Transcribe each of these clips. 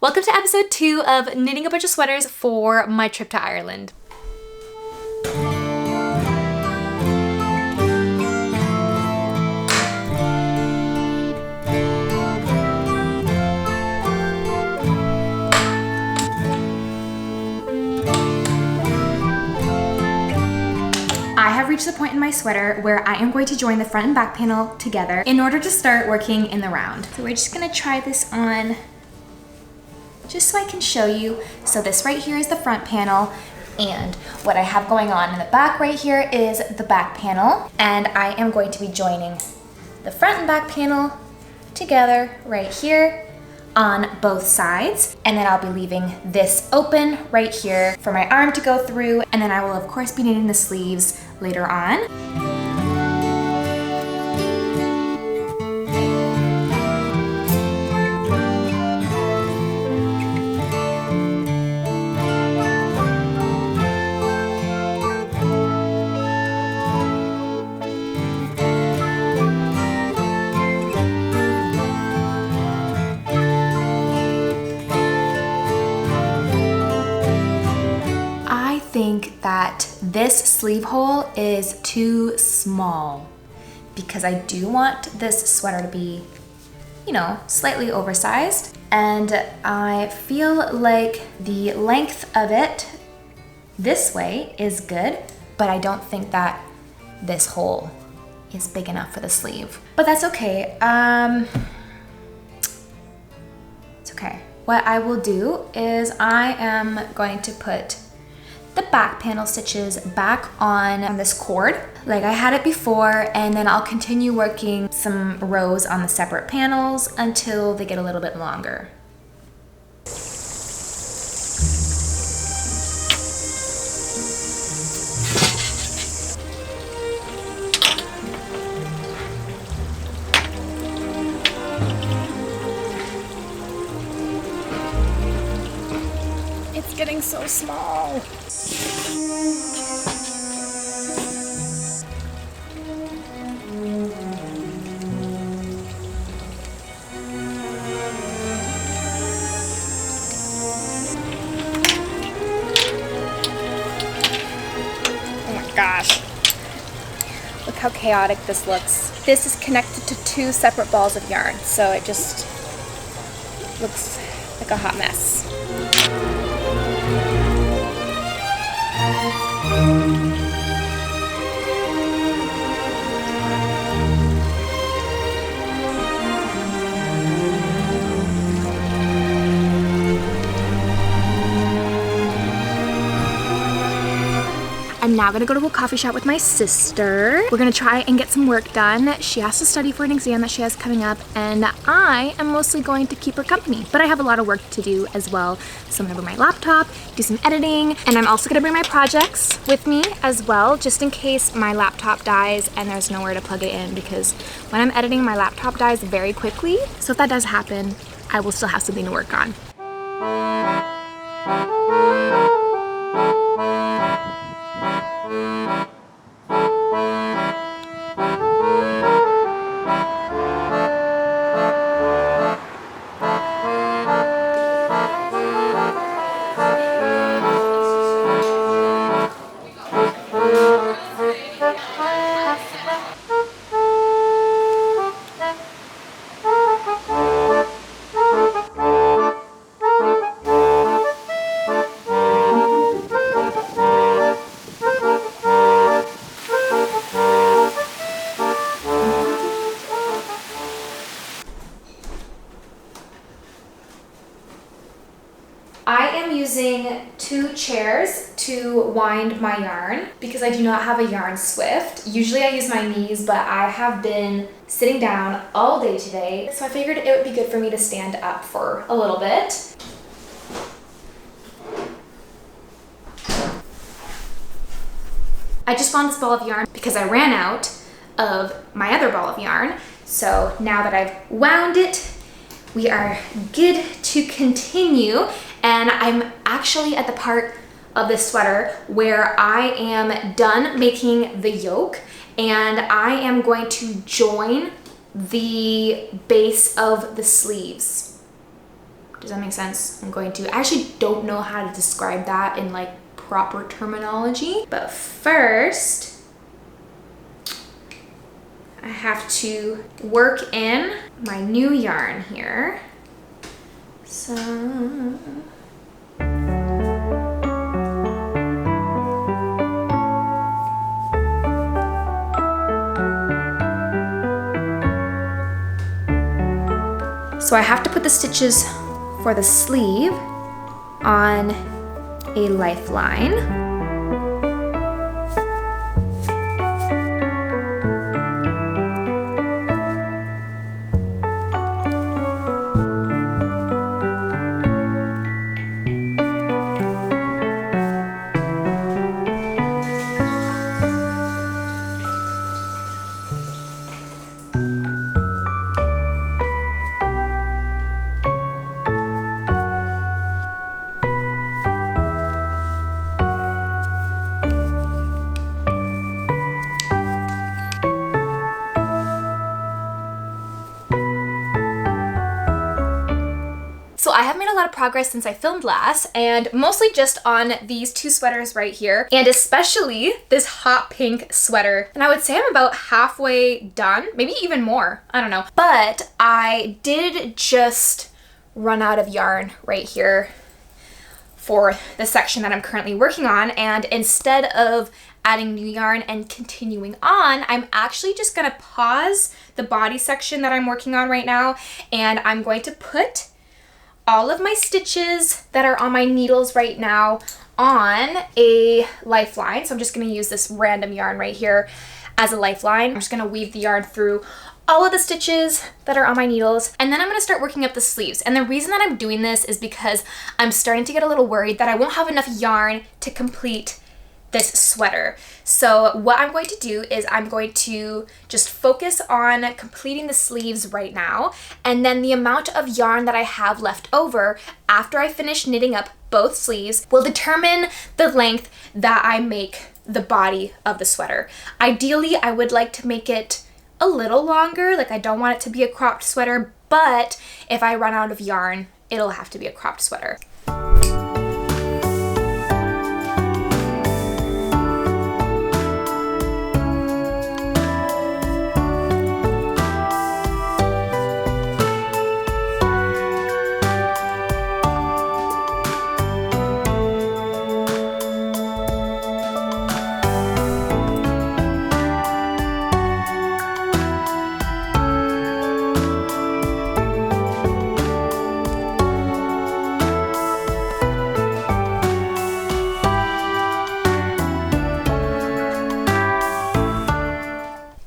Welcome to episode 2 of knitting a bunch of sweaters for my trip to Ireland. I have reached the point in my sweater where I am going to join the front and back panel together in order to start working in the round. So we're just gonna try this on just so I can show you. So this right here is the front panel, and what I have going on in the back right here is the back panel, and I am going to be joining the front and back panel together right here on both sides, and then I'll be leaving this open right here for my arm to go through, and then I will of course be knitting the sleeves later on. I think that this sleeve hole is too small because I do want this sweater to be, you know, slightly oversized, and I feel like the length of it this way is good, but I don't think that this hole is big enough for the sleeve. But that's okay. It's okay. What I will do is I am going to put the back panel stitches back on this cord like I had it before, and then I'll continue working some rows on the separate panels until they get a little bit longer. It's getting so small. Oh my gosh. Look how chaotic this looks. This is connected to 2 separate balls of yarn, so it just looks like a hot mess. I'm now gonna go to a coffee shop with my sister. We're gonna try and get some work done. She has to study for an exam that she has coming up, and I am mostly going to keep her company. But I have a lot of work to do as well. So I'm gonna bring my laptop, do some editing, and I'm also gonna bring my projects with me as well, just in case my laptop dies and there's nowhere to plug it in, because when I'm editing, my laptop dies very quickly. So if that does happen, I will still have something to work on. I am using 2 chairs to wind my yarn because I do not have a yarn swift. Usually I use my knees, but I have been sitting down all day today, so I figured it would be good for me to stand up for a little bit. I just wound this ball of yarn because I ran out of my other ball of yarn. So now that I've wound it, we are good to continue. And I'm actually at the part of this sweater where I am done making the yoke, and I am going to join the base of the sleeves Does that make sense? I actually don't know how to describe that in like proper terminology, but first I have to work in my new yarn here. So I have to put the stitches for the sleeve on a lifeline. So I have made a lot of progress since I filmed last, and mostly just on these two sweaters right here, and especially this hot pink sweater. And I would say I'm about halfway done, maybe even more, I don't know. But I did just run out of yarn right here for the section that I'm currently working on, and instead of adding new yarn and continuing on, I'm actually just gonna pause the body section that I'm working on right now, and I'm going to put all of my stitches that are on my needles right now on a lifeline. So I'm just going to use this random yarn right here as a lifeline. I'm just going to weave the yarn through all of the stitches that are on my needles, and then I'm going to start working up the sleeves. And the reason that I'm doing this is because I'm starting to get a little worried that I won't have enough yarn to complete this sweater. So what I'm going to do is I'm going to just focus on completing the sleeves right now, and then the amount of yarn that I have left over after I finish knitting up both sleeves will determine the length that I make the body of the sweater. Ideally, I would like to make it a little longer, like I don't want it to be a cropped sweater, but if I run out of yarn, it'll have to be a cropped sweater.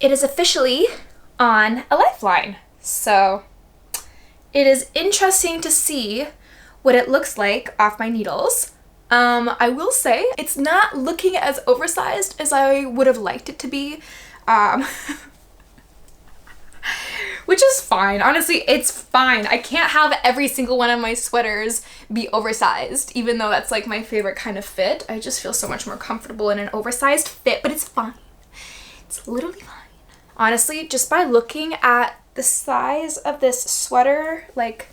It is officially on a lifeline. So it is interesting to see what it looks like off my needles. I will say it's not looking as oversized as I would have liked it to be, which is fine. Honestly, it's fine. I can't have every single one of my sweaters be oversized, even though that's like my favorite kind of fit. I just feel so much more comfortable in an oversized fit, but it's fine. It's literally fine. Honestly, just by looking at the size of this sweater, like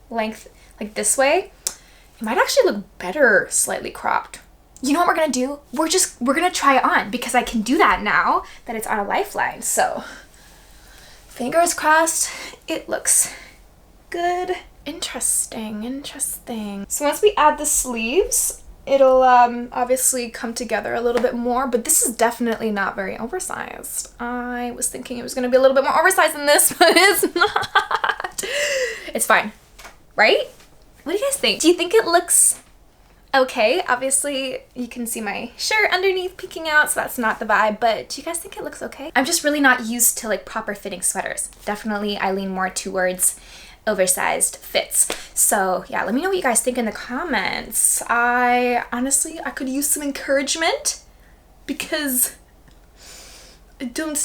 length, like this way, it might actually look better slightly cropped. You know what we're gonna do? We're gonna try it on, because I can do that now that it's on a lifeline. So fingers crossed, it looks good. Interesting. So once we add the sleeves, it'll obviously come together a little bit more, but this is definitely not very oversized. I was thinking it was gonna be a little bit more oversized than this, but it's not. It's fine, right? What do you guys think? Do you think it looks okay? Obviously, you can see my shirt underneath peeking out, so that's not the vibe, but do you guys think it looks okay? I'm just really not used to like proper fitting sweaters. Definitely, I lean more towards oversized fits. So yeah, let me know what you guys think in the comments. I could use some encouragement, because I don't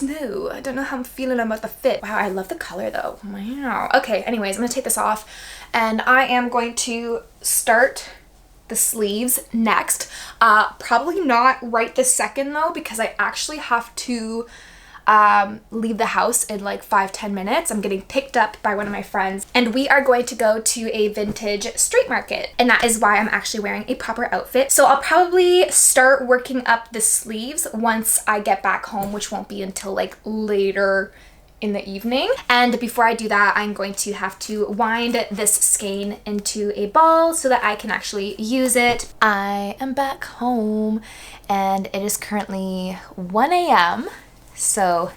know how I'm feeling about the fit. Wow, I love the color though. Wow. Okay, anyways, I'm gonna take this off, and I am going to start the sleeves next. Probably not right this second though, because I actually have to leave the house in like 5-10 minutes. I'm getting picked up by one of my friends and we are going to go to a vintage street market. And that is why I'm actually wearing a proper outfit. So I'll probably start working up the sleeves once I get back home, which won't be until like later in the evening. And before I do that, I'm going to have to wind this skein into a ball so that I can actually use it. I am back home and it is currently 1 a.m. So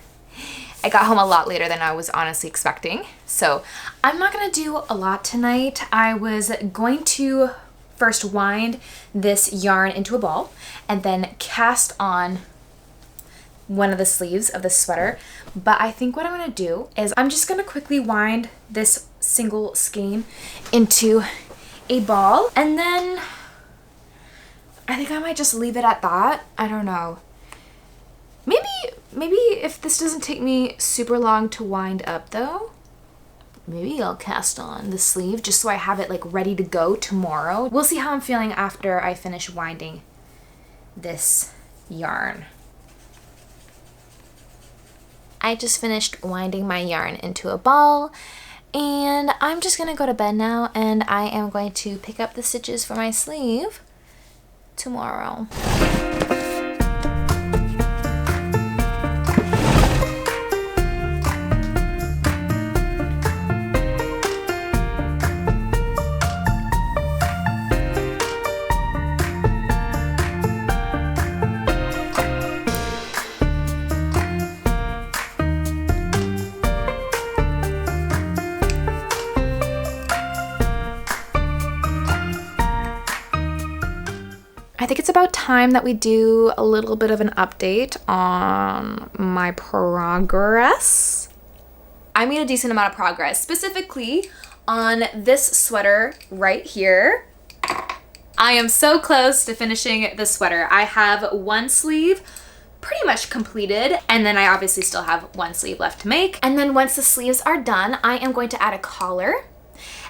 I got home a lot later than I was honestly expecting. So I'm not gonna do a lot tonight. I was going to first wind this yarn into a ball and then cast on one of the sleeves of the sweater. But I think what I'm gonna do is I'm just gonna quickly wind this single skein into a ball and then I think I might just leave it at that. I don't know. Maybe if this doesn't take me super long to wind up though, maybe I'll cast on the sleeve just so I have it like ready to go tomorrow. We'll see how I'm feeling after I finish winding this yarn. I just finished winding my yarn into a ball and I'm just gonna go to bed now and I am going to pick up the stitches for my sleeve tomorrow. I think it's about time that we do a little bit of an update on my progress. I made a decent amount of progress, specifically on this sweater right here. I am so close to finishing the sweater. I have one sleeve pretty much completed, and then I obviously still have one sleeve left to make. And then once the sleeves are done, I am going to add a collar.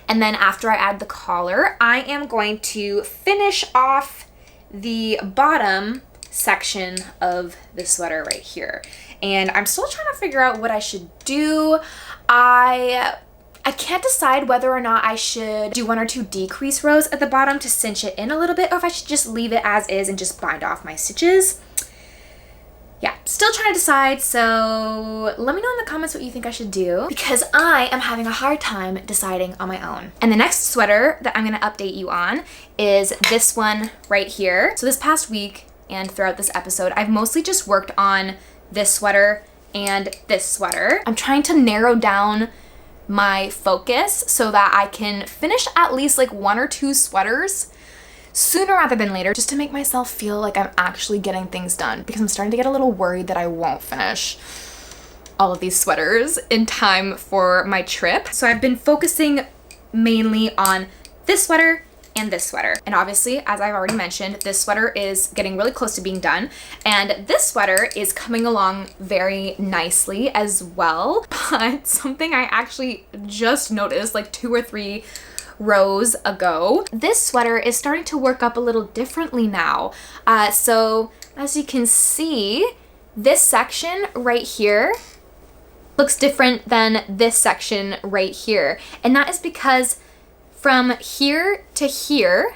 And then after I add the collar, I am going to finish off the bottom section of the sweater right here. And I'm still trying to figure out what I should do. I can't decide whether or not I should do 1 or 2 decrease rows at the bottom to cinch it in a little bit, or if I should just leave it as is and just bind off my stitches. Yeah, still trying to decide, so let me know in the comments what you think I should do, because I am having a hard time deciding on my own. And the next sweater that I'm gonna update you on is this one right here. So this past week and throughout this episode, I've mostly just worked on this sweater and this sweater. I'm trying to narrow down my focus so that I can finish at least like 1 or 2 sweaters sooner rather than later, just to make myself feel like I'm actually getting things done, because I'm starting to get a little worried that I won't finish all of these sweaters in time for my trip. So I've been focusing mainly on this sweater and this sweater. And obviously, as I've already mentioned, this sweater is getting really close to being done. And this sweater is coming along very nicely as well. But something I actually just noticed like 2 or 3 rows ago, this sweater is starting to work up a little differently now. So as you can see, this section right here looks different than this section right here. And that is because from here to here,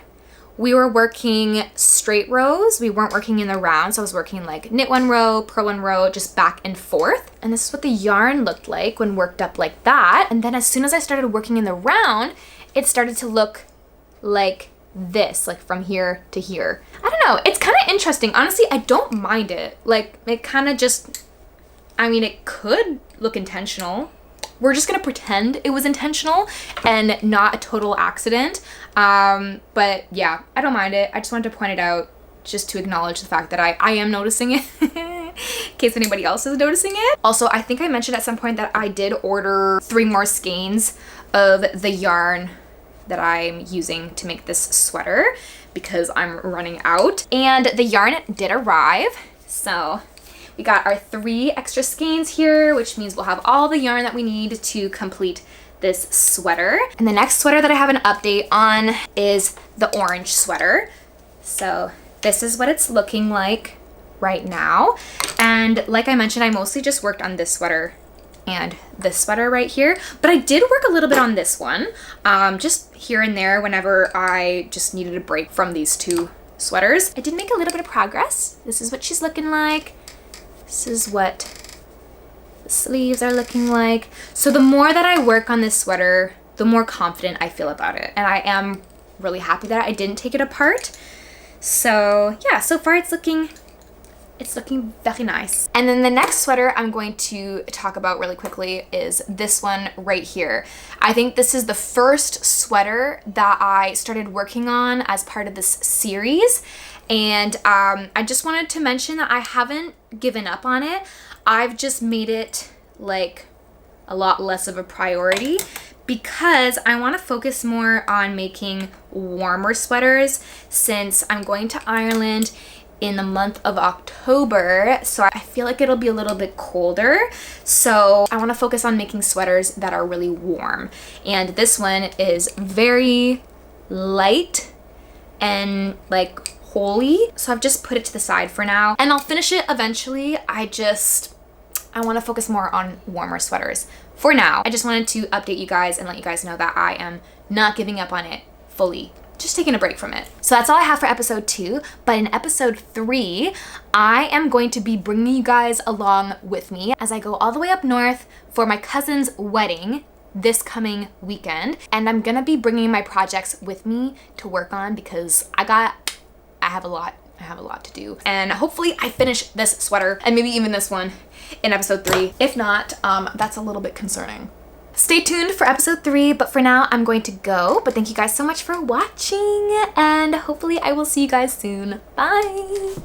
we were working straight rows. We weren't working in the round. So I was working like knit 1 row, purl 1 row, just back and forth. And this is what the yarn looked like when worked up like that. And then as soon as I started working in the round, it started to look like this, like from here to here. I don't know, it's kind of interesting. Honestly, I don't mind it. Like, it kind of just, I mean, it could look intentional. We're just gonna pretend it was intentional and not a total accident. But yeah, I don't mind it. I just wanted to point it out just to acknowledge the fact that I am noticing it in case anybody else is noticing it. Also, I think I mentioned at some point that I did order 3 more skeins of the yarn that I'm using to make this sweater because I'm running out. And the yarn did arrive. So we got our 3 extra skeins here, which means we'll have all the yarn that we need to complete this sweater. And the next sweater that I have an update on is the orange sweater. So this is what it's looking like right now. And And like I mentioned, I mostly just worked on this sweater and this sweater right here, but I did work a little bit on this one, just here and there whenever I just needed a break from these two sweaters. I did make a little bit of progress. This is what she's looking like. This is what the sleeves are looking like. So the more that I work on this sweater, the more confident I feel about it. And I am really happy that I didn't take it apart. So yeah, so far it's looking very nice. And then the next sweater I'm going to talk about really quickly is this one right here. I think this is the first sweater that I started working on as part of this series. And I just wanted to mention that I haven't given up on it. I've just made it like a lot less of a priority because I want to focus more on making warmer sweaters since I'm going to Ireland in the month of October, so I feel like it'll be a little bit colder. So I want to focus on making sweaters that are really warm. And this one is very light and like holey. So I've just put it to the side for now and I'll finish it eventually. I want to focus more on warmer sweaters. For now, I just wanted to update you guys and let you guys know that I am not giving up on it fully. Just taking a break from it. So that's all I have for episode 2, but in episode 3, I am going to be bringing you guys along with me as I go all the way up north for my cousin's wedding this coming weekend. And I'm gonna be bringing my projects with me to work on because I have a lot to do. And hopefully I finish this sweater and maybe even this one in episode 3. If not, that's a little bit concerning. Stay tuned for episode 3, but for now I'm going to go. But thank you guys so much for watching and hopefully I will see you guys soon. Bye!